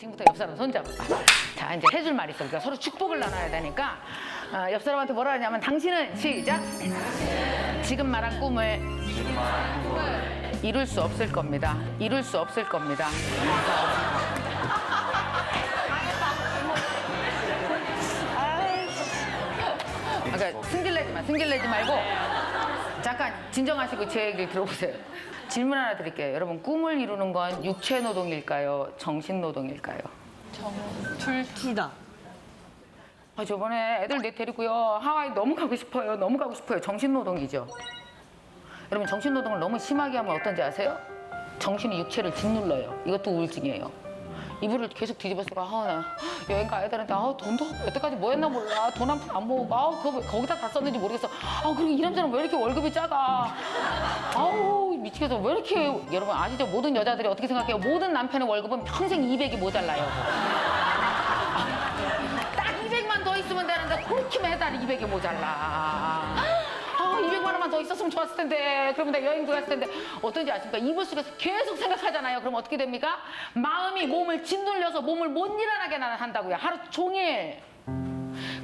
지금부터 옆 사람 손잡아. 자, 이제 해줄 말이 있어. 그러니까 서로 축복을 나눠야 되니까 옆 사람한테 뭐라 하냐면 당신은 시작. 지금 말한 꿈을 이룰 수 없을 겁니다. 이룰 수 없을 겁니다. 그러니까 승질내지 말고 잠깐 진정하시고 제 얘기를 들어보세요. 질문 하나 드릴게요. 여러분, 꿈을 이루는 건 육체 노동일까요? 정신 노동일까요? 둘다. 저번에 애들 데리고요. 하와이 너무 가고 싶어요. 너무 가고 싶어요. 정신 노동이죠. 여러분, 정신 노동을 너무 심하게 하면 어떤지 아세요? 정신이 육체를 짓눌러요. 이것도 우울증이에요. 이불을 계속 뒤집어쓰고 나 여행 가야 되는데 돈도 여태까지 뭐 했나 몰라. 돈 한 푼 안 모으고 그거 거기다 다 썼는지 모르겠어. 그리고 이 남자는 왜 이렇게 월급이 작아. 미치겠어. 왜 이렇게. 여러분 아시죠? 모든 여자들이 어떻게 생각해요? 모든 남편의 월급은 평생 200이 모자라요. 딱 200만 더 있으면 되는데 그렇게 매달 200이 모자라. 200만 원만 더 있었으면 좋았을 텐데. 그러면 내가 여행도 갔을 텐데. 어떤지 아십니까? 이불 속에서 계속 생각하잖아요. 그럼 어떻게 됩니까? 마음이 몸을 짓눌려서 몸을 못 일어나게 한다고요. 하루 종일.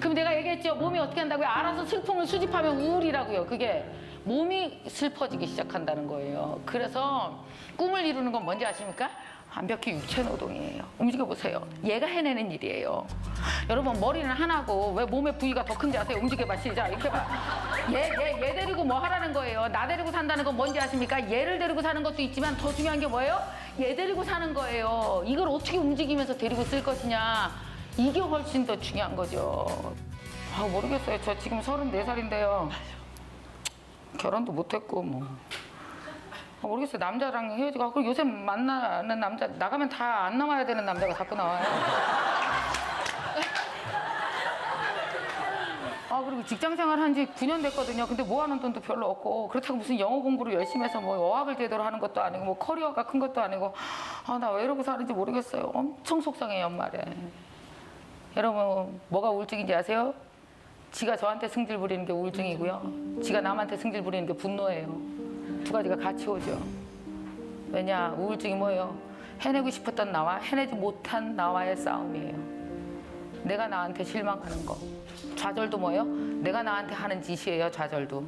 그럼 내가 얘기했죠. 몸이 어떻게 한다고요? 알아서 슬픔을 수집하면 우울이라고요. 그게 몸이 슬퍼지기 시작한다는 거예요. 그래서 꿈을 이루는 건 뭔지 아십니까? 완벽히 육체 노동이에요. 움직여보세요. 얘가 해내는 일이에요. 여러분, 머리는 하나고 왜 몸의 부위가 더 큰지 아세요? 움직여봐. 시작. 이렇게 봐. 얘 데리고 뭐 하라는 거예요? 나 데리고 산다는 건 뭔지 아십니까? 얘를 데리고 사는 것도 있지만 더 중요한 게 뭐예요? 얘 데리고 사는 거예요. 이걸 어떻게 움직이면서 데리고 쓸 것이냐. 이게 훨씬 더 중요한 거죠. 모르겠어요. 저 지금 34살인데요. 결혼도 못했고 뭐. 모르겠어요. 남자랑 헤어지고. 그리고 요새 만나는 남자 나가면 다 안 나와야 되는 남자가 자꾸 나와요. 그리고 직장 생활 한 지 9년 됐거든요. 근데 모아놓은 돈도 별로 없고, 그렇다고 무슨 영어 공부를 열심히 해서 뭐 어학을 제대로 하는 것도 아니고 뭐 커리어가 큰 것도 아니고 나 왜 이러고 사는지 모르겠어요. 엄청 속상해요, 연말에. 여러분, 뭐가 우울증인지 아세요? 지가 저한테 승질 부리는 게 우울증이고요. 지가 남한테 승질 부리는 게 분노예요. 두 가지가 같이 오죠. 왜냐? 우울증이 뭐예요? 해내고 싶었던 나와 해내지 못한 나와의 싸움이에요. 내가 나한테 실망하는 거. 좌절도 뭐예요? 내가 나한테 하는 짓이에요, 좌절도.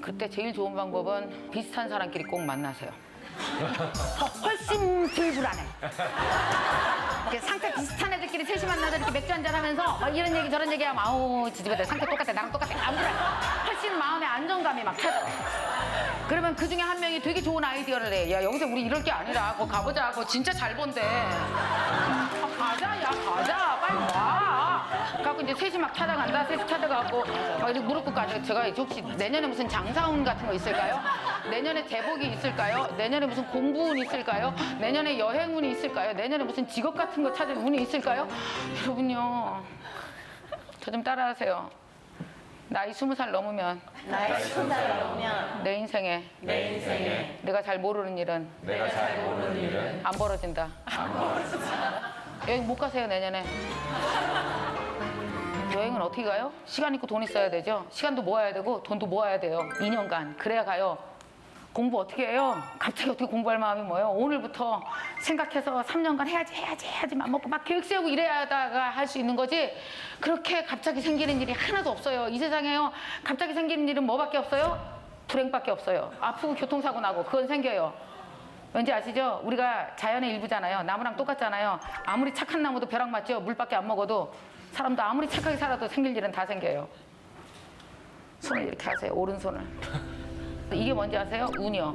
그때 제일 좋은 방법은 비슷한 사람끼리 꼭 만나세요. 훨씬 불불안해. 상태 비슷한 애들끼리 셋이 만나서 이렇게 맥주 한잔 하면서 이런 얘기 저런 얘기 하면 지지배들 상태 똑같아, 나랑 똑같아, 안 그래. 훨씬 마음의 안정감이 막 찾아. 그러면 그 중에 한 명이 되게 좋은 아이디어를 내. 야, 여기서 우리 이럴 게 아니라 그거 가보자. 그거 진짜 잘 본대. 가자, 야, 가자. 빨리 와. 그래갖고 이제 셋이 막 찾아간다. 셋이 찾아가고 이렇게 무릎 꿇고 앉아. 제가 혹시 내년에 무슨 장사운 같은 거 있을까요? 내년에 대복이 있을까요? 내년에 무슨 공부운 있을까요? 내년에 여행운이 있을까요? 내년에 무슨 직업 같은 거 찾을 운이 있을까요? 여러분요, 저 좀 따라하세요. 나이 20살 넘으면 내 인생에 내가 잘 모르는 일은 안 벌어진다. 여행 못 가세요, 내년에. 여행은 어떻게 가요? 시간 있고 돈 있어야 되죠. 시간도 모아야 되고 돈도 모아야 돼요. 2년간. 그래야 가요. 공부 어떻게 해요? 갑자기 어떻게 공부할 마음이 뭐예요? 오늘부터 생각해서 3년간 해야지 맘먹고 막 계획 세우고 이래야다가 할 수 있는 거지. 그렇게 갑자기 생기는 일이 하나도 없어요. 이 세상에요. 갑자기 생기는 일은 뭐밖에 없어요? 불행밖에 없어요. 아프고 교통사고 나고 그건 생겨요. 왠지 아시죠? 우리가 자연의 일부잖아요. 나무랑 똑같잖아요. 아무리 착한 나무도 벼락 맞죠? 물밖에 안 먹어도. 사람도 아무리 착하게 살아도 생길 일은 다 생겨요. 손을 이렇게 하세요. 오른손을. 이게 뭔지 아세요? 운이요.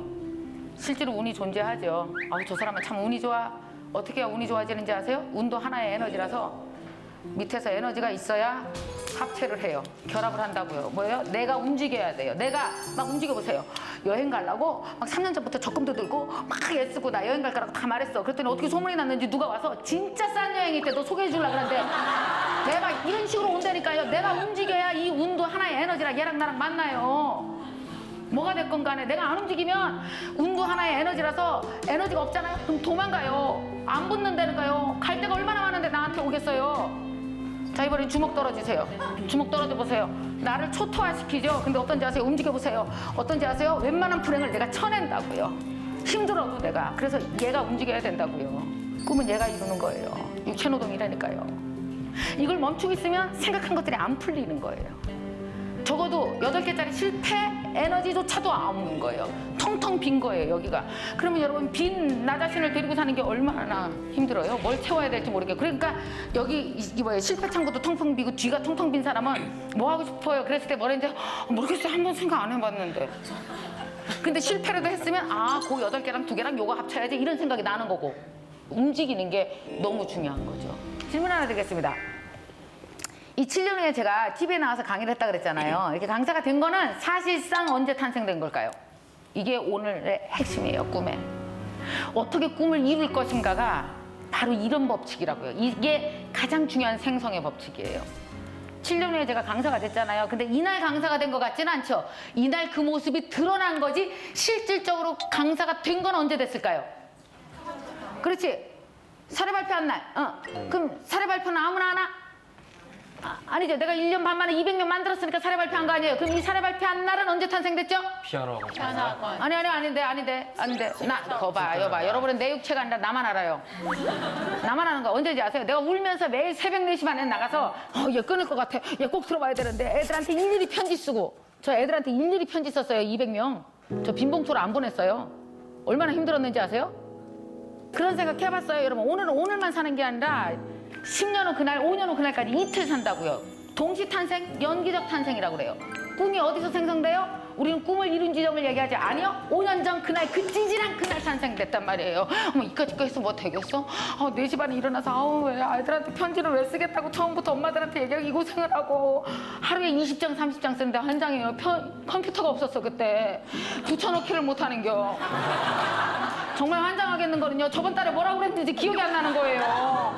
실제로 운이 존재하죠. 저 사람은 참 운이 좋아. 어떻게 해야 운이 좋아지는지 아세요? 운도 하나의 에너지라서 밑에서 에너지가 있어야 합체를 해요. 결합을 한다고요. 뭐예요? 내가 움직여야 돼요. 내가 막 움직여보세요. 여행 가려고 막 3년 전부터 적금도 들고 막 애쓰고 나 여행 갈 거라고 다 말했어. 그랬더니 어떻게 소문이 났는지 누가 와서 진짜 싼 여행일 때 너 소개해 주려고 그러는데 내가 이런 식으로 온다니까요. 내가 움직여야 이 운도 하나의 에너지라 얘랑 나랑 만나요. 뭐가 됐건 간에 내가 안 움직이면 운도 하나의 에너지라서 에너지가 없잖아요. 그럼 도망가요. 안 붙는다니까요. 갈 데가 얼마나 많은데 나한테 오겠어요. 자, 이번엔 주먹 떨어지세요. 주먹 떨어져 보세요. 나를 초토화시키죠. 근데 어떤지 아세요? 움직여 보세요. 어떤지 아세요? 웬만한 불행을 내가 쳐낸다고요. 힘들어도 내가. 그래서 얘가 움직여야 된다고요. 꿈은 얘가 이루는 거예요. 육체노동이라니까요. 이걸 멈추고 있으면 생각한 것들이 안 풀리는 거예요. 적어도 8개짜리 실패 에너지조차도 없는 거예요. 텅텅 빈 거예요, 여기가. 그러면 여러분, 빈 나 자신을 데리고 사는 게 얼마나 힘들어요? 뭘 채워야 될지 모르겠고. 그러니까 여기 이 뭐예요? 실패 창고도 텅텅 비고 뒤가 텅텅 빈 사람은 뭐 하고 싶어요? 그랬을 때 뭐라 했는지 모르겠어요. 한번 생각 안 해봤는데. 근데 실패라도 했으면 그 8개랑 2개랑 요거 합쳐야지 이런 생각이 나는 거고. 움직이는 게 너무 중요한 거죠. 질문 하나 드리겠습니다. 이 7년 후에 제가 TV에 나와서 강의를 했다 그랬잖아요. 이렇게 강사가 된 거는 사실상 언제 탄생된 걸까요? 이게 오늘의 핵심이에요, 꿈에. 어떻게 꿈을 이룰 것인가가 바로 이런 법칙이라고요. 이게 가장 중요한 생성의 법칙이에요. 7년 후에 제가 강사가 됐잖아요. 근데 이날 강사가 된 것 같지는 않죠. 이날 그 모습이 드러난 거지 실질적으로 강사가 된 건 언제 됐을까요? 그렇지. 사례 발표한 날. 그럼 사례 발표는 아무나 하나? 아니죠. 내가 1년 반 만에 200명 만들었으니까 사례 발표한 거 아니에요. 그럼 이 사례 발표한 날은 언제 탄생됐죠? 피아노 학원. 아닌데. 여봐. 여러분은 내 육체가 아니라 나만 알아요. 나만 아는 거 언제인지 아세요? 내가 울면서 매일 새벽 4시 반에 나가서 얘 끊을 것 같아. 얘 꼭 들어봐야 되는데 애들한테 일일이 편지 쓰고 저 애들한테 일일이 편지 썼어요. 200명. 저 빈봉투를 안 보냈어요. 얼마나 힘들었는지 아세요? 그런 생각 해봤어요. 여러분, 오늘만 사는 게 아니라 10년 후 그날, 5년 후 그날까지 이틀 산다고요. 동시 탄생, 연기적 탄생이라고 그래요. 꿈이 어디서 생성돼요? 우리는 꿈을 이룬 지점을 얘기하지. 아니요. 5년 전 그날, 그 찌질한 그날 탄생됐단 말이에요. 어머, 이까짓 거 했으면 뭐 되겠어? 4시 반에 일어나서 왜 아이들한테 편지를 왜 쓰겠다고 처음부터 엄마들한테 얘기하고 이 고생을 하고 하루에 20장, 30장 쓰는데 한 장이에요. 컴퓨터가 없었어, 그때. 붙여넣기를 못하는겨. 정말 환장하겠는 거는요. 저번 달에 뭐라고 그랬는지 기억이 안 나는 거예요.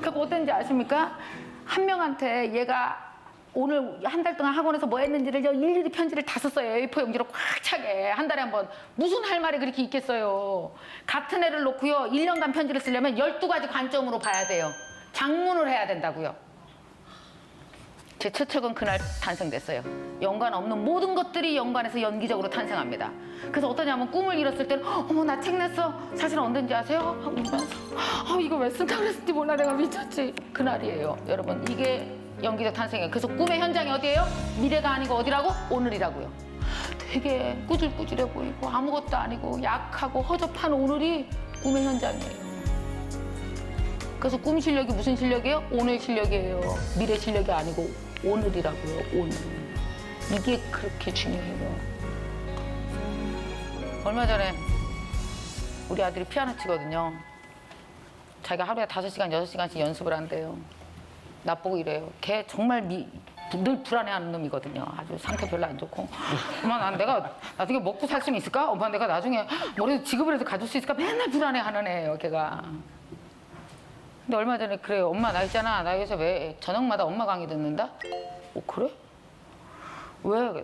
그거 어땠는지 아십니까? 한 명한테 얘가 오늘 한 달 동안 학원에서 뭐 했는지를 일일이 편지를 다 썼어요. A4 용지로 꽉 차게. 한 달에 한 번. 무슨 할 말이 그렇게 있겠어요. 같은 애를 놓고요. 1년간 편지를 쓰려면 12가지 관점으로 봐야 돼요. 장문을 해야 된다고요. 제 최측은 그날 탄생됐어요. 연관 없는 모든 것들이 연관해서 연기적으로 탄생합니다. 그래서 어떠냐면 꿈을 이뤘을 때는 어머 나 책 냈어. 사실은 언젠지 아세요? 하고 울면서 이거 왜 쓴다고 그랬는지 몰라. 내가 미쳤지. 그날이에요. 여러분 이게 연기적 탄생이에요. 그래서 꿈의 현장이 어디예요? 미래가 아니고 어디라고? 오늘이라고요. 되게 꾸질꾸질해 보이고 아무것도 아니고 약하고 허접한 오늘이 꿈의 현장이에요. 그래서 꿈 실력이 무슨 실력이에요? 오늘 실력이에요. 미래 실력이 아니고 오늘이라고요. 오늘. 이게 그렇게 중요해요. 얼마 전에 우리 아들이 피아노 치거든요. 자기가 하루에 5시간, 6시간씩 연습을 한대요. 나보고 이래요. 걔 정말 늘 불안해하는 놈이거든요. 아주 상태 별로 안 좋고. 엄마 내가 나중에 먹고 살 수는 있을까? 엄마 내가 나중에 뭐라도 직업을 해서 가질 수 있을까? 맨날 불안해하는 애예요. 걔가. 근데 얼마 전에 그래요. 엄마 나 있잖아. 나 요새 왜 저녁마다 엄마 강의 듣는다? 그래? 왜? 그래?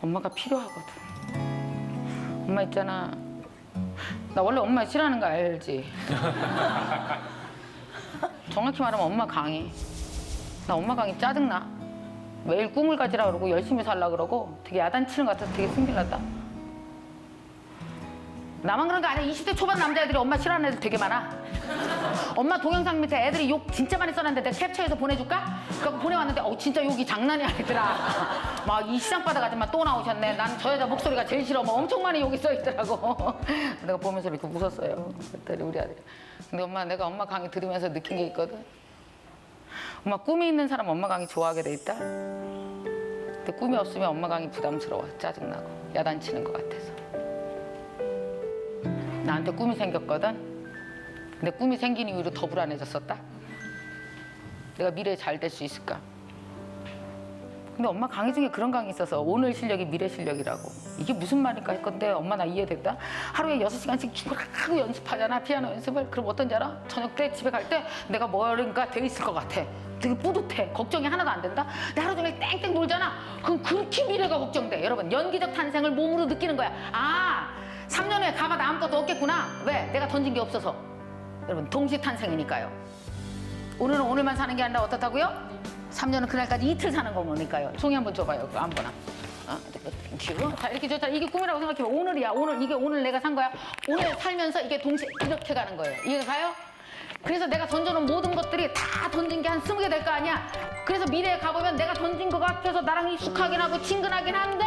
엄마가 필요하거든. 엄마 있잖아. 나 원래 엄마 싫어하는 거 알지? 정확히 말하면 엄마 강의. 나 엄마 강의 짜증나. 매일 꿈을 가지라 그러고 열심히 살라 그러고 되게 야단치는 것 같아서 되게 승질났다. 나만 그런 거 아니야. 20대 초반 남자애들이 엄마 싫어하는 애들 되게 많아. 엄마 동영상 밑에 애들이 욕 진짜 많이 써놨는데 내가 캡처해서 보내줄까? 그래서 보내왔는데 진짜 욕이 장난이 아니더라. 막 이 시장바닥 아줌마 또 나오셨네. 난 저 여자 목소리가 제일 싫어. 뭐 엄청 많이 욕이 써있더라고. 내가 보면서 이렇게 웃었어요. 그랬더니 우리 아들이. 근데 엄마 내가 엄마 강의 들으면서 느낀 게 있거든. 엄마 꿈이 있는 사람 엄마 강의 좋아하게 돼 있다. 근데 꿈이 없으면 엄마 강의 부담스러워. 짜증나고 야단치는 것 같아서. 나한테 꿈이 생겼거든. 근데 꿈이 생긴 이후로 더 불안해졌었다. 내가 미래에 잘 될 수 있을까? 근데 엄마 강의 중에 그런 강의 있어서 오늘 실력이 미래 실력이라고. 이게 무슨 말일까 했건데 엄마 나 이해됐다. 하루에 6시간씩 죽으라고 연습하잖아. 피아노 연습을. 그럼 어떤지 알아? 저녁 때 집에 갈 때 내가 뭐인가 돼 있을 것 같아. 되게 뿌듯해. 걱정이 하나도 안 된다. 근데 하루 종일 땡땡 놀잖아. 그럼 그렇게 미래가 걱정돼. 여러분 연기적 탄생을 몸으로 느끼는 거야. 3년 후에 가봐도 아무것도 없겠구나. 왜? 내가 던진 게 없어서. 여러분 동시 탄생이니까요. 오늘은 오늘만 사는 게 아니라 어떻다고요? 3년은 그날까지 이틀 사는 거니까요. 종이 한번 줘봐요. 그거 아무거나. 땡큐. 자 이렇게 좋다. 이게 꿈이라고 생각해봐. 오늘이야. 이게 오늘 내가 산 거야. 오늘 살면서 이게 동시에 이렇게 가는 거예요. 이해가요? 그래서 내가 던져놓은 모든 것들이 다 던진 게 한 20개 될 거 아니야. 그래서 미래에 가보면 내가 던진 것 같아서 나랑 익숙하긴 하고 친근하긴 한데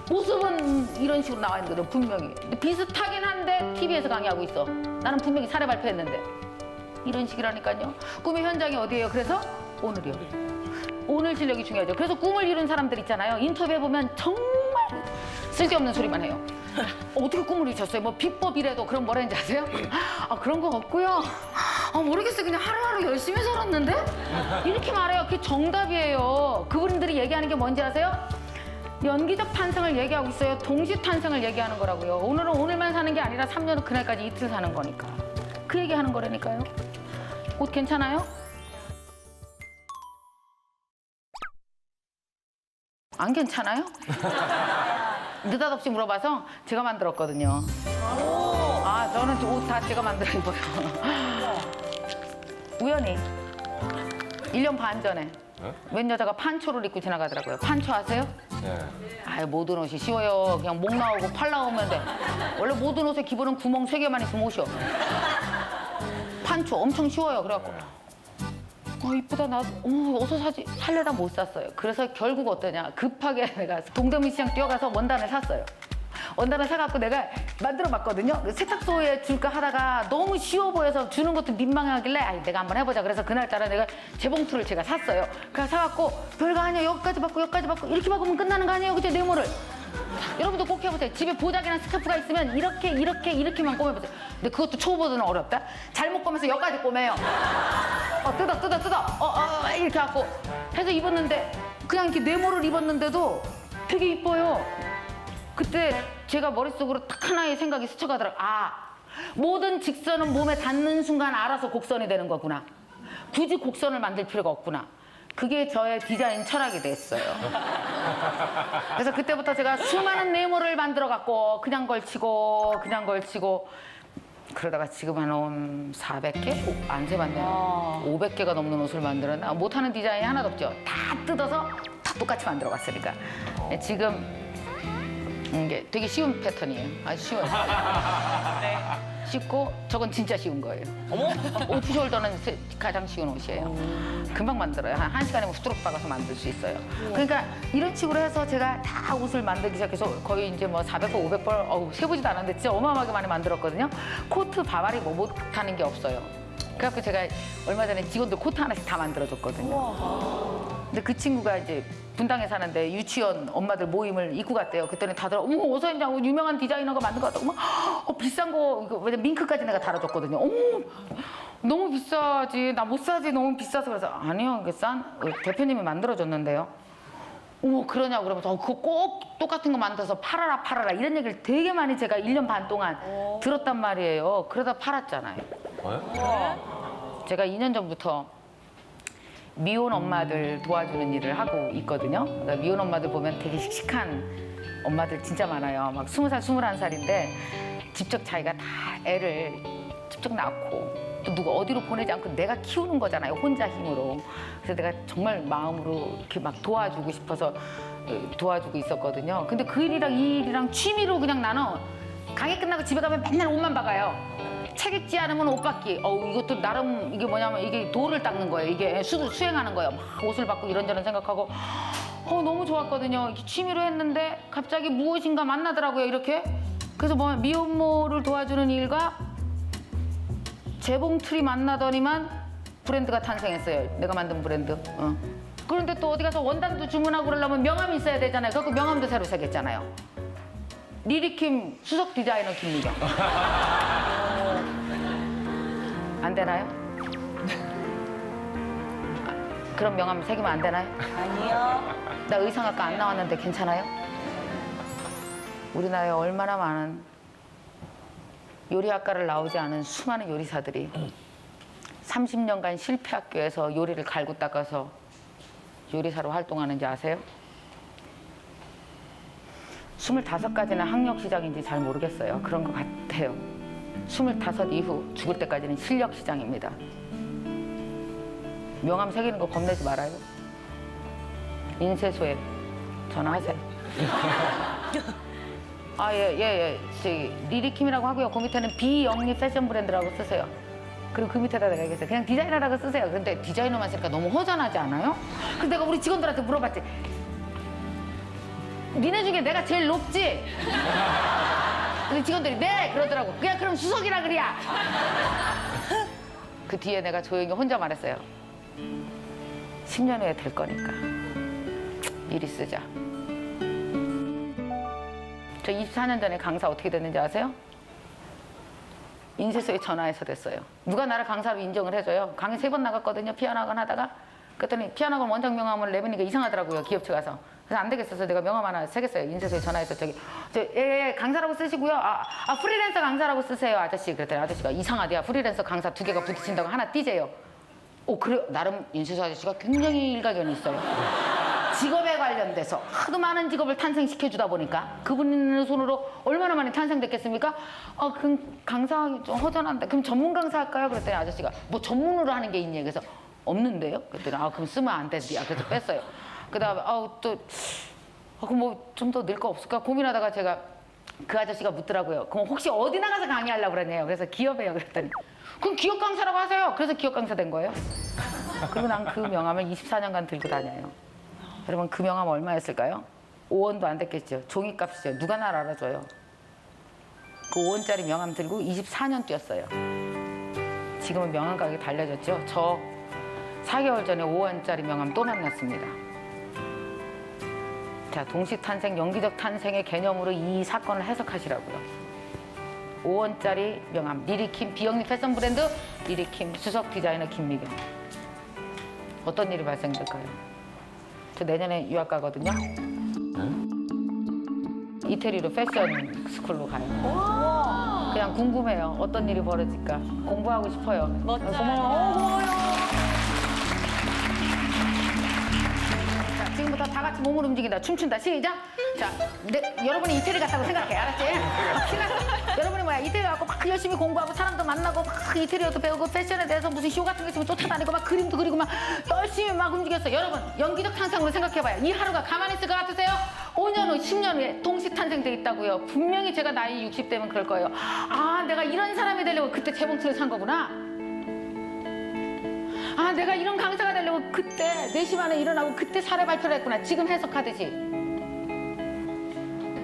모습은 이런 식으로 나와 있는 거죠, 분명히. 근데 비슷하긴 한데 TV에서 강의하고 있어. 나는 분명히 사례 발표했는데. 이런 식이라니까요. 꿈의 현장이 어디예요? 그래서 오늘이요. 오늘 실력이 중요하죠. 그래서 꿈을 이룬 사람들 있잖아요. 인터뷰해보면 정말 쓸데없는 소리만 해요. 어떻게 꿈을 이루셨어요? 뭐 비법이라도 그런 뭐라는지 아세요? 아, 그런 거 없고요. 아, 모르겠어요. 그냥 하루하루 열심히 살았는데? 이렇게 말해요. 그게 정답이에요. 그분들이 얘기하는 게 뭔지 아세요? 연기적 탄생을 얘기하고 있어요. 동시 탄생을 얘기하는 거라고요. 오늘은 오늘만 사는 게 아니라 3년 후 그날까지 이틀 사는 거니까. 그 얘기하는 거라니까요. 옷 괜찮아요? 안 괜찮아요? 느닷없이 물어봐서 제가 만들었거든요. 아, 저는 옷 다 제가 만들어 입어요. 우연히 1년 반 전에 웬 여자가 판초를 입고 지나가더라고요. 판초 아세요? 네. 아유, 모든 옷이 쉬워요. 그냥 목 나오고 팔 나오면 돼. 원래 모든 옷의 기본은 구멍 3개만 있으면 옷이요. 판초 엄청 쉬워요. 그래갖고 이쁘다. 나 어서 사지. 살려다 못 샀어요. 그래서 결국 어떠냐. 급하게 내가 동대문 시장 뛰어가서 원단을 샀어요. 원단을 사갖고 내가 만들어봤거든요. 세탁소에 줄까 하다가 너무 쉬워 보여서 주는 것도 민망하길래 아니, 내가 한번 해보자. 그래서 그날따라 내가 재봉틀을 제가 샀어요. 그래서 사갖고 별거 아니야. 여기까지 받고 여기까지 받고 이렇게 박으면 끝나는 거 아니에요? 그죠? 네모를. 여러분도 꼭 해보세요. 집에 보자기나 스카프가 있으면 이렇게만 꼬매보세요. 근데 그것도 초보들은 어렵다. 잘못 꼬매서 여기까지 꼬매요. 뜯어. 이렇게 하고 해서 입었는데 그냥 이렇게 네모를 입었는데도 되게 이뻐요. 그때 제가 머릿속으로 딱 하나의 생각이 스쳐가더라고요. 아, 모든 직선은 몸에 닿는 순간 알아서 곡선이 되는 거구나. 굳이 곡선을 만들 필요가 없구나. 그게 저의 디자인 철학이 됐어요. 그래서 그때부터 제가 수많은 네모를 만들어갖고 그냥 걸치고 그러다가 지금 한 400개? 안 세봤네요. 500개가 넘는 옷을 만들었나? 못하는 디자인이 하나도 없죠. 다 뜯어서 다 똑같이 만들어갔으니까. 지금 이게 되게 쉬운 패턴이에요. 아주 쉬워요. 쉽고 저건 진짜 쉬운 거예요. 오프숄더는 가장 쉬운 옷이에요. 금방 만들어요. 한 1시간이면 후뚜룩 박아서 만들 수 있어요. 그러니까 이런 식으로 해서 제가 다 옷을 만들기 시작해서 거의 이제 뭐 400벌, 500벌 세보지도 않았는데 진짜 어마어마하게 많이 만들었거든요. 코트, 바바리 뭐 못하는 게 없어요. 그래갖고 제가 얼마 전에 직원들 코트 하나씩 다 만들어줬거든요. 근데 그 친구가 이제 분당에 사는데 유치원 엄마들 모임을 입고 갔대요. 그랬더니 다들 어머, 어서 했냐고 유명한 디자이너가 만든 거 같다고 막 비싼 거 이거 왜냐면 밍크까지 내가 달아줬거든요. 어머, 너무 비싸지. 나 못 사지. 너무 비싸서. 그래서 아니요, 이게 대표님이 만들어줬는데요. 어머, 그러냐고 그러면서 그거 꼭 똑같은 거 만들어서 팔아라 이런 얘기를 되게 많이 제가 1년 반 동안 들었단 말이에요. 그러다 팔았잖아요. 제가 2년 전부터 미혼 엄마들 도와주는 일을 하고 있거든요. 그러니까 미혼 엄마들 보면 되게 씩씩한 엄마들 진짜 많아요. 막 20살, 21살인데 직접 자기가 다 애를 직접 낳고 또 누가 어디로 보내지 않고 내가 키우는 거잖아요. 혼자 힘으로. 그래서 내가 정말 마음으로 이렇게 막 도와주고 싶어서 도와주고 있었거든요. 근데 그 일이랑 이 일이랑 취미로 그냥 나는 강의 끝나고 집에 가면 맨날 옷만 박아요. 책 읽지 않으면 옷 받기. 이것도 나름 이게 뭐냐면 이게 도를 닦는 거예요. 이게 수행하는 거예요. 막 옷을 받고 이런저런 생각하고 너무 좋았거든요. 이렇게 취미로 했는데 갑자기 무엇인가 만나더라고요. 이렇게. 그래서 뭐 미혼모를 도와주는 일과 재봉틀이 만나더니만 브랜드가 탄생했어요. 내가 만든 브랜드. 그런데 또 어디 가서 원단도 주문하고 그러려면 명함이 있어야 되잖아요. 그래서 명함도 새로 새겼잖아요. 리리킴 수석 디자이너 김미경. 안 되나요? 그런 명함 새기면 안 되나요? 아니요. 나 의상학과 안 나왔는데 괜찮아요? 우리나라에 얼마나 많은 요리학과를 나오지 않은 수많은 요리사들이 30년간 실패학교에서 요리를 갈고 닦아서 요리사로 활동하는지 아세요? 25까지는 학력시장인지 잘 모르겠어요. 그런 것 같아요. 25 이후 죽을 때까지는 실력시장입니다. 명함 새기는 거 겁내지 말아요. 인쇄소에 전화하세요. 예. 저기 리리킴이라고 하고요. 그 밑에는 비영리 패션 브랜드라고 쓰세요. 그리고 그 밑에다 내가 얘기했어요. 그냥 디자이너라고 쓰세요. 근데 디자이너만 쓰니까 너무 허전하지 않아요? 그래서 내가 우리 직원들한테 물어봤지. 니네 중에 내가 제일 높지? 근데 직원들이 네! 그러더라고. 그냥 그럼 수석이라 그래야. 그 뒤에 내가 조용히 혼자 말했어요. 10년 후에 될 거니까 미리 쓰자. 저 24년 전에 강사 어떻게 됐는지 아세요? 인쇄소에 전화해서 됐어요. 누가 나를 강사로 인정을 해줘요. 강의 3번 나갔거든요. 피아노 학원 하다가. 그랬더니 피아노 학원 원장 명함을 내보니까 이상하더라고요. 기업체 가서. 그래서 안 되겠어서 내가 명함 하나 새겼어요. 인쇄소에 전화해서 강사라고 쓰시고요. 프리랜서 강사라고 쓰세요, 아저씨. 그랬더니 아저씨가 이상하대요. 프리랜서 강사 2개가 부딪힌다고 하나 띄재요. 그래요. 나름 인쇄소 아저씨가 굉장히 일가견이 있어요. 직업에 관련돼서 하도 많은 직업을 탄생시켜주다 보니까 그분 손으로 얼마나 많이 탄생됐겠습니까? 그럼 강사하기 좀 허전한데 그럼 전문 강사 할까요? 그랬더니 아저씨가 뭐 전문으로 하는 게 있니? 그래서 없는데요? 그랬더니 그럼 쓰면 안 되지. 그래서 뺐어요. 그 다음에 그럼 뭐 좀 더 늘 거 없을까 고민하다가 제가 그 아저씨가 묻더라고요. 그럼 혹시 어디 나가서 강의하려고 그랬냐요? 그래서 기업에요. 그랬더니 그럼 기업 강사라고 하세요. 그래서 기업 강사 된 거예요. 그리고 난 그 명함을 24년간 들고 다녀요. 여러분 그 명함 얼마였을까요? 5원도 안 됐겠죠. 종이값이죠. 누가 날 알아줘요. 그 5원짜리 명함 들고 24년 뛰었어요. 지금은 명함 가격이 달라졌죠. 저 4개월 전에 5원짜리 명함 또 만났습니다. 자, 동시 탄생, 연기적 탄생의 개념으로 이 사건을 해석하시라고요. 5원짜리 명함, 리리킴 비영리 패션 브랜드 리리킴 수석 디자이너 김미경. 어떤 일이 발생될까요? 저 내년에 유학 가거든요. 이태리로 패션 스쿨로 가요. 그냥 궁금해요. 어떤 일이 벌어질까. 공부하고 싶어요. 멋져요. 고마워요. 자, 지금부터 다 같이 몸을 움직인다. 춤춘다. 시작. 자, 여러분이 이태리 갔다고 생각해. 알았지? 신났어. 여러분이 이태리 가고 막 열심히 공부하고 사람도 만나고 막 이태리어도 배우고 패션에 대해서 무슨 쇼 같은 거 있으면 쫓아다니고 막 그림도 그리고 막 열심히 막 움직였어. 여러분, 연기적 탄생으로 생각해봐요. 이 하루가 가만히 있을 것 같으세요? 5년 후, 10년 후에 동시 탄생돼 있다고요. 분명히 제가 나이 60대면 그럴 거예요. 내가 이런 사람이 되려고 그때 재봉틀을 산 거구나. 내가 이런 강사가 되려고 그때 4시 반에 일어나고 그때 사례 발표를 했구나. 지금 해석하듯이.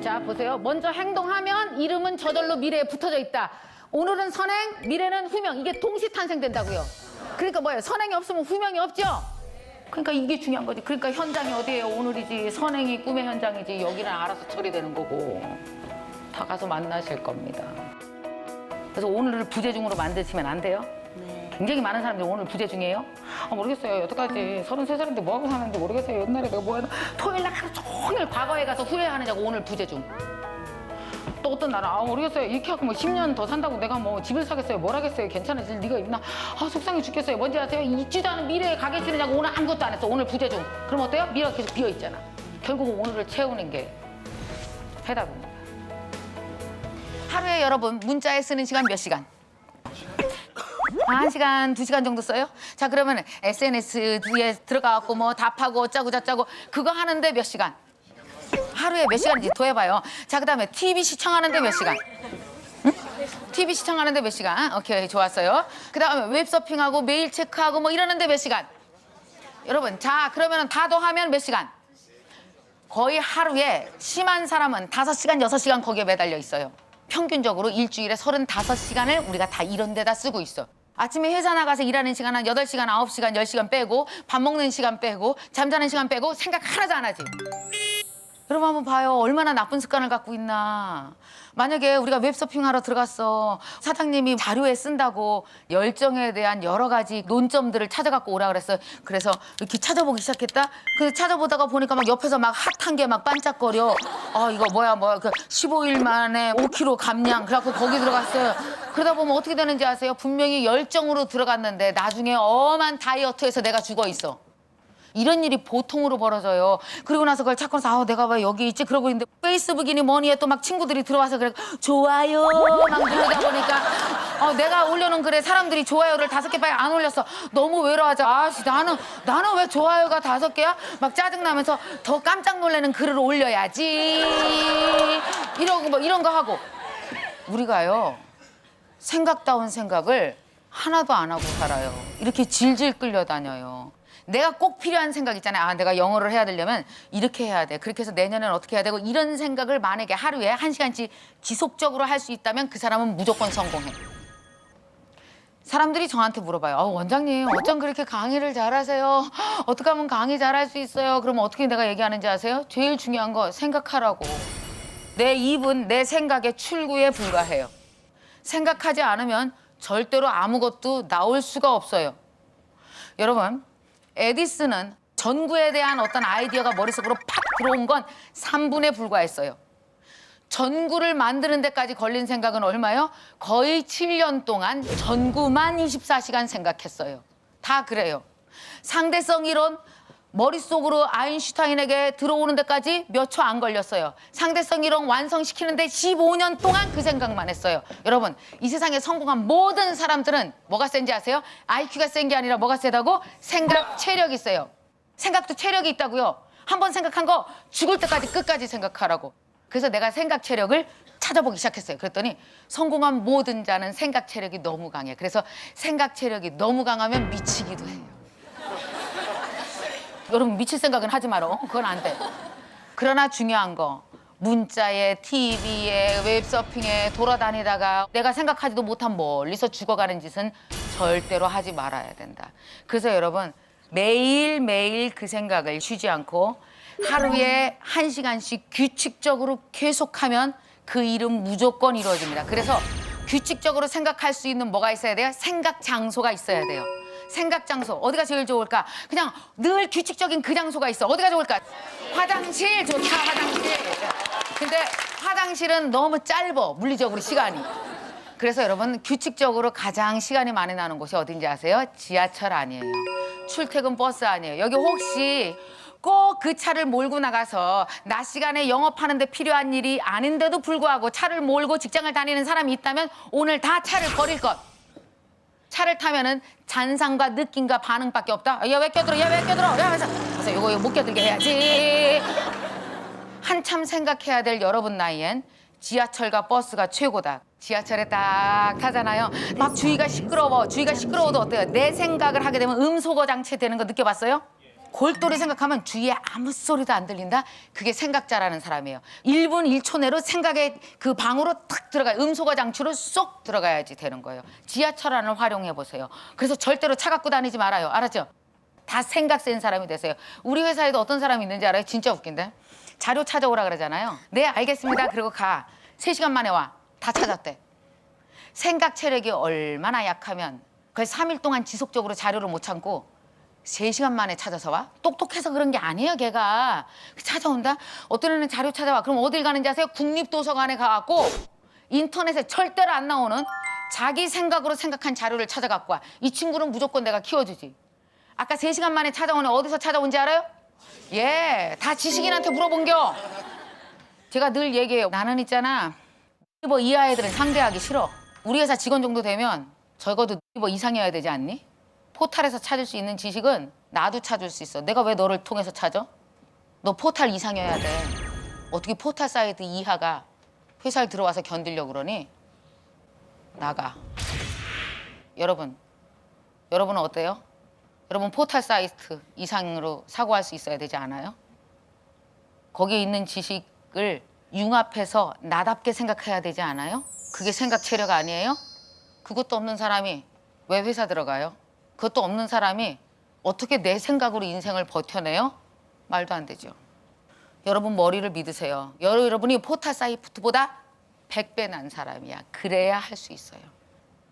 자, 보세요. 먼저 행동하면 이름은 저절로 미래에 붙어져 있다. 오늘은 선행, 미래는 후명. 이게 동시 탄생된다고요. 그러니까 뭐예요? 선행이 없으면 후명이 없죠? 그러니까 이게 중요한 거지. 그러니까 현장이 어디예요? 오늘이지. 선행이 꿈의 현장이지. 여기는 알아서 처리되는 거고. 다 가서 만나실 겁니다. 그래서 오늘을 부재중으로 만드시면 안 돼요? 네. 굉장히 많은 사람들이 오늘 부재중이에요. 모르겠어요. 여태까지 33살인데 뭐하고 사는지 모르겠어요. 옛날에 내가 뭐하나 토요일 날 하루 종일 과거에 가서 후회하느냐고 오늘 부재중. 또 어떤 날은 모르겠어요. 이렇게 하고 10년 더 산다고 내가 집을 사겠어요. 뭘 하겠어요. 괜찮아질 리가 있나. 속상해 죽겠어요. 뭔지 아세요? 있지도 않은 미래에 가 계시느냐고 오늘 아무것도 안 했어. 오늘 부재중. 그럼 어때요? 미래가 계속 비어있잖아. 결국은 오늘을 채우는 게 해답입니다. 하루에 여러분 문자에 쓰는 시간 몇 시간? 1시간, 2시간 정도 써요? 자, 그러면 SNS에 들어가갖고 답하고 어짜고 저짜고 그거 하는데 몇 시간? 하루에 몇 시간인지 더해봐요. 자, 그 다음에 TV 시청하는데 몇 시간? 응? TV 시청하는데 몇 시간? 오케이, 좋았어요. 그 다음에 웹서핑하고 메일 체크하고 이러는데 몇 시간? 여러분, 자, 그러면 다 더하면 몇 시간? 거의 하루에 심한 사람은 5시간, 6시간 거기에 매달려 있어요. 평균적으로 일주일에 35시간을 우리가 다 이런 데다 쓰고 있어. 아침에 회사 나가서 일하는 시간 한 8시간, 9시간, 10시간 빼고 밥 먹는 시간 빼고 잠자는 시간 빼고 생각 하나도 안 하지. 여러분 한번 봐요. 얼마나 나쁜 습관을 갖고 있나. 만약에 우리가 웹서핑하러 들어갔어. 사장님이 자료에 쓴다고 열정에 대한 여러 가지 논점들을 찾아갖고 오라 그랬어요. 그래서 이렇게 찾아보기 시작했다. 근데 찾아보다가 보니까 옆에서 핫한 게 반짝거려. 이거 뭐야 15일 만에 5kg 감량. 그래갖고 거기 들어갔어요. 그러다 보면 어떻게 되는지 아세요? 분명히 열정으로 들어갔는데 나중에 엄한 다이어트에서 내가 죽어 있어. 이런 일이 보통으로 벌어져요. 그리고 나서 그걸 찾고 나서 내가 왜 여기 있지? 그러고 있는데 페이스북이니 뭐니에 또 친구들이 들어와서 그래 좋아요 누르다 보니까 내가 올려놓은 글에 사람들이 좋아요를 5개밖에 안 올렸어. 너무 외로워져. 나는 왜 좋아요가 5개야? 짜증나면서 더 깜짝 놀라는 글을 올려야지. 이러고 이런 거 하고 우리가요 생각다운 생각을 하나도 안 하고 살아요. 이렇게 질질 끌려다녀요. 내가 꼭 필요한 생각 있잖아요. 아, 내가 영어를 해야 되려면 이렇게 해야 돼. 그렇게 해서 내년에는 어떻게 해야 되고 이런 생각을 만약에 하루에 1시간씩 지속적으로 할 수 있다면 그 사람은 무조건 성공해. 사람들이 저한테 물어봐요. 원장님 어쩜 그렇게 강의를 잘하세요? 어떻게 하면 강의 잘할 수 있어요? 그러면 어떻게 내가 얘기하는지 아세요? 제일 중요한 거 생각하라고. 내 입은 내 생각의 출구에 불과해요. 생각하지 않으면 절대로 아무것도 나올 수가 없어요. 여러분, 에디슨은 전구에 대한 어떤 아이디어가 머릿속으로 팍 들어온 건 3분에 불과했어요. 전구를 만드는 데까지 걸린 생각은 얼마요? 거의 7년 동안 전구만 24시간 생각했어요. 다 그래요. 상대성 이론 머릿속으로 아인슈타인에게 들어오는 데까지 몇 초 안 걸렸어요. 상대성 이론 완성시키는데 15년 동안 그 생각만 했어요. 여러분, 이 세상에 성공한 모든 사람들은 뭐가 센지 아세요? IQ가 센 게 아니라 뭐가 세다고? 생각 체력이 세요. 생각도 체력이 있다고요. 한 번 생각한 거 죽을 때까지 끝까지 생각하라고. 그래서 내가 생각 체력을 찾아보기 시작했어요. 그랬더니 성공한 모든 자는 생각 체력이 너무 강해. 그래서 생각 체력이 너무 강하면 미치기도 해요. 여러분 미칠 생각은 하지 마라. 그건 안 돼. 그러나 중요한 거 문자에 TV에 웹서핑에 돌아다니다가 내가 생각하지도 못한 멀리서 죽어가는 짓은 절대로 하지 말아야 된다. 그래서 여러분 매일매일 그 생각을 쉬지 않고 하루에 1시간씩 규칙적으로 계속하면 그 일은 무조건 이루어집니다. 그래서 규칙적으로 생각할 수 있는 뭐가 있어야 돼요? 생각 장소가 있어야 돼요. 생각 장소 어디가 제일 좋을까? 그냥 늘 규칙적인 그 장소가 있어. 어디가 좋을까? 화장실 좋다. 화장실. 근데 화장실은 너무 짧아 물리적으로 시간이. 그래서 여러분 규칙적으로 가장 시간이 많이 나는 곳이 어딘지 아세요? 지하철 아니에요. 출퇴근 버스 아니에요. 여기 혹시 꼭 그 차를 몰고 나가서 낮 시간에 영업하는 데 필요한 일이 아닌데도 불구하고 차를 몰고 직장을 다니는 사람이 있다면 오늘 다 차를 버릴 것. 차를 타면은 잔상과 느낌과 반응밖에 없다. 야 왜 껴들어? 야 왜 껴들어? 야 그래서 이거 못 껴들게 해야지. 한참 생각해야 될 여러분 나이엔 지하철과 버스가 최고다. 지하철에 딱 타잖아요. 막 주위가 시끄러워. 주위가 시끄러워도 어때요? 내 생각을 하게 되면 음소거 장치 되는 거 느껴봤어요? 골똘히 생각하면 주위에 아무 소리도 안 들린다? 그게 생각자라는 사람이에요. 1분 1초 내로 생각의 그 방으로 탁 들어가요. 음소거 장치로 쏙 들어가야지 되는 거예요. 지하철 안을 활용해 보세요. 그래서 절대로 차 갖고 다니지 말아요. 알았죠? 다 생각 센 사람이 되세요. 우리 회사에도 어떤 사람이 있는지 알아요? 진짜 웃긴데? 자료 찾아오라 그러잖아요. 네, 알겠습니다. 그리고 가. 3시간 만에 와. 다 찾았대. 생각 체력이 얼마나 약하면 거의 3일 동안 지속적으로 자료를 못 참고 3시간 만에 찾아서 와? 똑똑해서 그런 게 아니에요, 걔가. 찾아온다? 어떤 애는 자료 찾아와. 그럼 어딜 가는지 아세요? 국립도서관에 가갖고 인터넷에 절대로 안 나오는 자기 생각으로 생각한 자료를 찾아갖고 와. 이 친구는 무조건 내가 키워주지. 아까 3시간 만에 찾아오는 애 어디서 찾아온지 알아요? 예, 다 지식인한테 물어본겨. 제가 늘 얘기해요. 나는 있잖아. 뭐 이하 애들은 상대하기 싫어. 우리 회사 직원 정도 되면 적어도 뭐 이상이어야 되지 않니? 포탈에서 찾을 수 있는 지식은 나도 찾을 수 있어. 내가 왜 너를 통해서 찾아? 너 포탈 이상이어야 돼. 어떻게 포탈 사이트 이하가 회사에 들어와서 견디려고 그러니? 나가. 여러분은 어때요? 여러분 포탈 사이트 이상으로 사고할 수 있어야 되지 않아요? 거기에 있는 지식을 융합해서 나답게 생각해야 되지 않아요? 그게 생각 체력 아니에요? 그것도 없는 사람이 왜 회사 들어가요? 그것도 없는 사람이 어떻게 내 생각으로 인생을 버텨내요? 말도 안 되죠. 여러분 머리를 믿으세요. 여러분이 포탈 사이트보다 100배 난 사람이야. 그래야 할 수 있어요.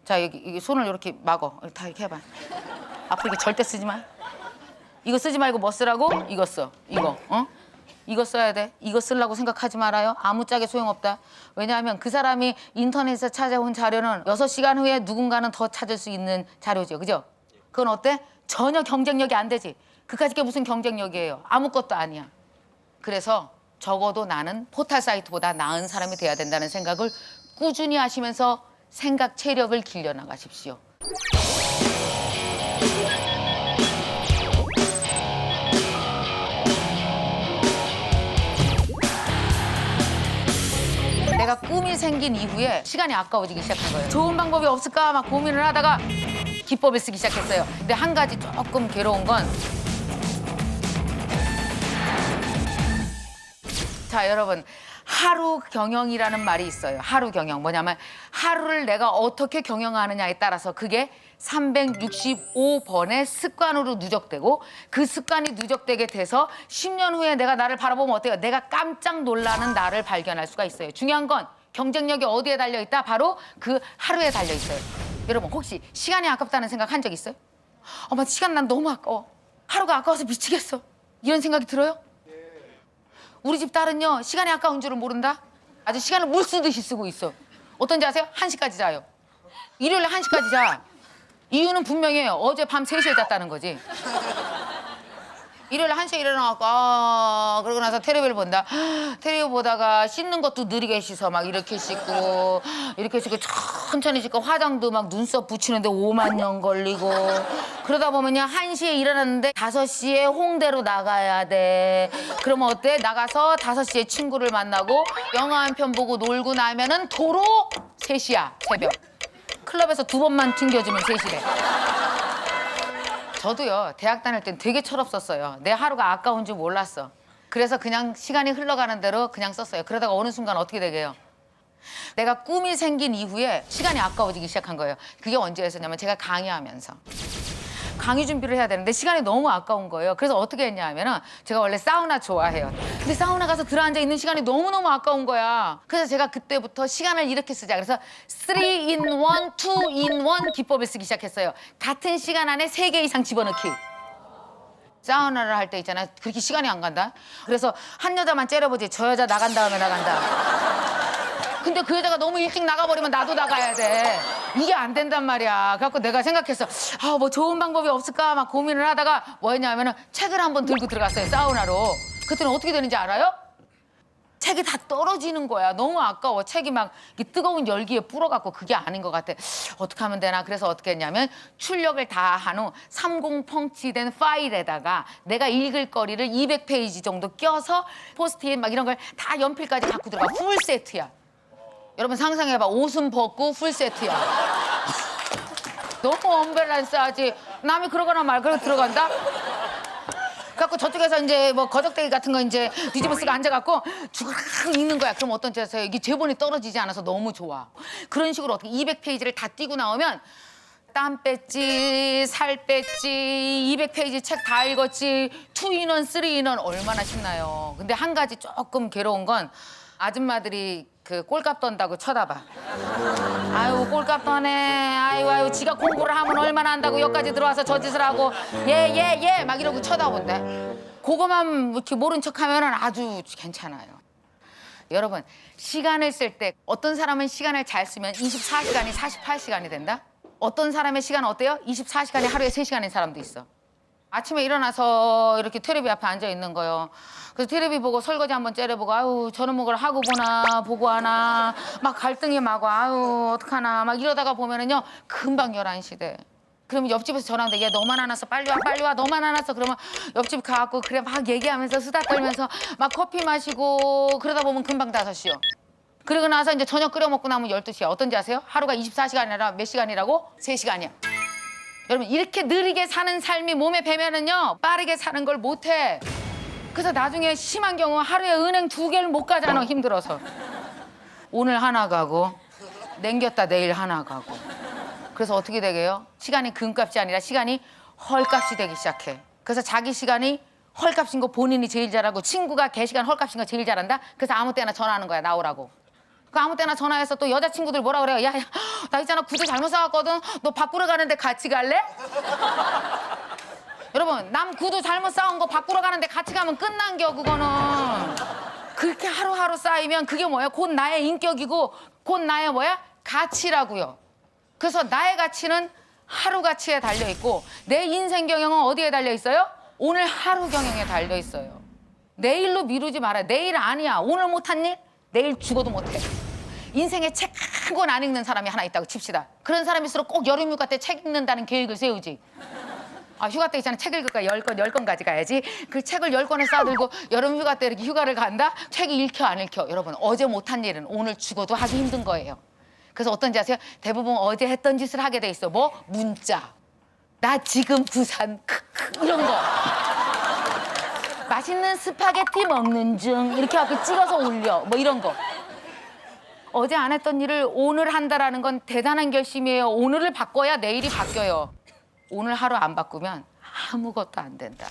자 여기 손을 이렇게 막어. 다 이렇게 해봐. 앞으로 이거 절대 쓰지 마. 이거 쓰지 말고 뭐 쓰라고? 이거 써. 이거. 이거 써야 돼. 이거 쓰려고 생각하지 말아요. 아무짝에 소용없다. 왜냐하면 그 사람이 인터넷에서 찾아온 자료는 6시간 후에 누군가는 더 찾을 수 있는 자료죠. 그죠? 그건 어때? 전혀 경쟁력이 안 되지. 그까짓 게 무슨 경쟁력이에요. 아무것도 아니야. 그래서 적어도 나는 포탈 사이트보다 나은 사람이 돼야 된다는 생각을 꾸준히 하시면서 생각 체력을 길려나가십시오. 내가 꿈이 생긴 이후에 시간이 아까워지기 시작한 거예요. 좋은 방법이 없을까 막 고민을 하다가 기법을 쓰기 시작했어요. 근데 한 가지 조금 괴로운 건 자, 여러분. 하루 경영이라는 말이 있어요. 하루 경영. 뭐냐면 하루를 내가 어떻게 경영하느냐에 따라서 그게 365번의 습관으로 누적되고 그 습관이 누적되게 돼서 10년 후에 내가 나를 바라보면 어때요? 내가 깜짝 놀라는 나를 발견할 수가 있어요. 중요한 건 경쟁력이 어디에 달려있다? 바로 그 하루에 달려있어요. 여러분 혹시 시간이 아깝다는 생각 한 적 있어요? 어머 시간 난 너무 아까워. 하루가 아까워서 미치겠어. 이런 생각이 들어요? 우리 집 딸은요 시간이 아까운 줄을 모른다. 아주 시간을 물 쓰듯이 쓰고 있어. 어떤지 아세요? 1시까지 자요. 일요일에 1시까지 자. 이유는 분명해요. 어제 밤 3시에 잤다는 거지. 일요일에 1시에 일어나갖고 그러고 나서 텔레비를 본다. 텔레비 보다가 씻는 것도 느리게 씻어. 막 이렇게 씻고 천천히 씻고 화장도 막 눈썹 붙이는데 5만 년 걸리고 그러다 보면요 1시에 일어났는데 5시에 홍대로 나가야 돼. 그러면 어때? 나가서 5시에 친구를 만나고 영화 한 편 보고 놀고 나면은 도로 3시야 새벽. 클럽에서 2번만 튕겨주면 3시래. 저도요 대학 다닐 땐 되게 철없었어요. 내 하루가 아까운 줄 몰랐어. 그래서 그냥 시간이 흘러가는 대로 그냥 썼어요. 그러다가 어느 순간 어떻게 되게요? 내가 꿈이 생긴 이후에 시간이 아까워지기 시작한 거예요. 그게 언제였었냐면 제가 강의하면서 강의 준비를 해야 되는데 시간이 너무 아까운 거예요. 그래서 어떻게 했냐면은 제가 원래 사우나 좋아해요. 근데 사우나 가서 들어앉아 있는 시간이 너무너무 아까운 거야. 그래서 제가 그때부터 시간을 이렇게 쓰자. 그래서 3in 1, 2in 1 기법을 쓰기 시작했어요. 같은 시간 안에 3개 이상 집어넣기. 사우나를 할 때 있잖아요. 그렇게 시간이 안 간다. 그래서 한 여자만 째려보지. 저 여자 나간 다음에 나간다. 근데 그 여자가 너무 일찍 나가버리면 나도 나가야 돼. 이게 안 된단 말이야. 그래갖고 내가 생각했어. 뭐 좋은 방법이 없을까 막 고민을 하다가 뭐였냐면은 책을 한번 들고 들어갔어요. 사우나로. 그랬더니 어떻게 되는지 알아요? 책이 다 떨어지는 거야. 너무 아까워. 책이 막 뜨거운 열기에 불어갖고 그게 아닌 것 같아. 어떻게 하면 되나? 그래서 어떻게 했냐면 출력을 다 한 후 30 펑치된 파일에다가 내가 읽을 거리를 200페이지 정도 껴서 포스트잇 막 이런 걸 다 연필까지 갖고 들어가. 풀 세트야. 여러분 상상해봐. 옷은 벗고 풀 세트야. 너무 언밸런스하지. 남이 그러거나 말 그러고 들어간다? 그래갖고 저쪽에서 이제 뭐 거적대기 같은 거 이제 뒤집어 쓰고 앉아갖고 쭉 읽는 거야. 그럼 어떤 데서요? 이게 제본이 떨어지지 않아서 너무 좋아. 그런 식으로 어떻게 200페이지를 다 띄고 나오면 땀 뺐지, 살 뺐지, 200페이지 책 다 읽었지, 2인원, 3인원 얼마나 신나요. 근데 한 가지 조금 괴로운 건 아줌마들이 그 꼴값 떤다고 쳐다봐. 아유 꼴값 떠네. 아유 지가 공부를 하면 얼마나 한다고 여기까지 들어와서 저 짓을 하고 예 막 이러고 쳐다본대. 그거만 이렇게 모른 척하면은 아주 괜찮아요. 여러분 시간을 쓸 때 어떤 사람은 시간을 잘 쓰면 24시간이 48시간이 된다. 어떤 사람의 시간은 어때요? 24시간이 하루에 3시간인 사람도 있어. 아침에 일어나서 이렇게 텔레비 앞에 앉아 있는 거요. 그래서 텔레비 보고 설거지 한번 째려보고 아유 저는 뭐를 하고 보나 보고 하나 막 갈등이 막 와. 아유 어떡하나 막 이러다가 보면은요 금방 11시 돼. 그러면 옆집에서 전화 온다. 얘 너만 안 왔어. 빨리 와 너만 안 왔어. 그러면 옆집 가갖고 그래 막 얘기하면서 수다 떨면서 막 커피 마시고 그러다 보면 금방 5시요. 그리고 나서 이제 저녁 끓여 먹고 나면 12시야. 어떤지 아세요? 하루가 24시간이 아니라 몇 시간이라고? 3시간이야. 여러분 이렇게 느리게 사는 삶이 몸에 배면은요 빠르게 사는 걸 못해. 그래서 나중에 심한 경우 하루에 은행 2개를 못 가잖아. 힘들어서. 오늘 하나 가고 냉겼다 내일 하나 가고. 그래서 어떻게 되게요? 시간이 금값이 아니라 시간이 헐값이 되기 시작해. 그래서 자기 시간이 헐값인 거 본인이 제일 잘하고 친구가 걔 시간 헐값인 거 제일 잘한다. 그래서 아무 때나 전화하는 거야 나오라고. 그 아무 때나 전화해서 또 여자친구들 뭐라 그래요? 야, 나 있잖아 구두 잘못 사왔거든. 너 바꾸러 가는데 같이 갈래? 여러분 남 구두 잘못 사온 거 바꾸러 가는데 같이 가면 끝난겨 그거는. 그렇게 하루하루 쌓이면 그게 뭐예요? 곧 나의 인격이고 곧 나의 뭐야? 가치라고요. 그래서 나의 가치는 하루 가치에 달려있고 내 인생 경영은 어디에 달려있어요? 오늘 하루 경영에 달려있어요. 내일로 미루지 말아요. 내일 아니야. 오늘 못한 일? 내일 죽어도 못해. 인생에 책 한 권 안 읽는 사람이 하나 있다고 칩시다. 그런 사람일수록 꼭 여름 휴가 때 책 읽는다는 계획을 세우지. 휴가 때 있잖아. 책 읽을까 10권 가져가야지. 그 책을 10권을 싸들고 여름 휴가 때 이렇게 휴가를 간다? 책이 읽혀 안 읽혀? 여러분 어제 못한 일은 오늘 죽어도 하기 힘든 거예요. 그래서 어떤지 아세요? 대부분 어제 했던 짓을 하게 돼 있어. 뭐? 문자. 나 지금 부산 크크 이런 거. 맛있는 스파게티 먹는 중 이렇게 하고 찍어서 올려 뭐 이런 거. 어제 안 했던 일을 오늘 한다라는 건 대단한 결심이에요. 오늘을 바꿔야 내일이 바뀌어요. 오늘 하루 안 바꾸면 아무것도 안 된다.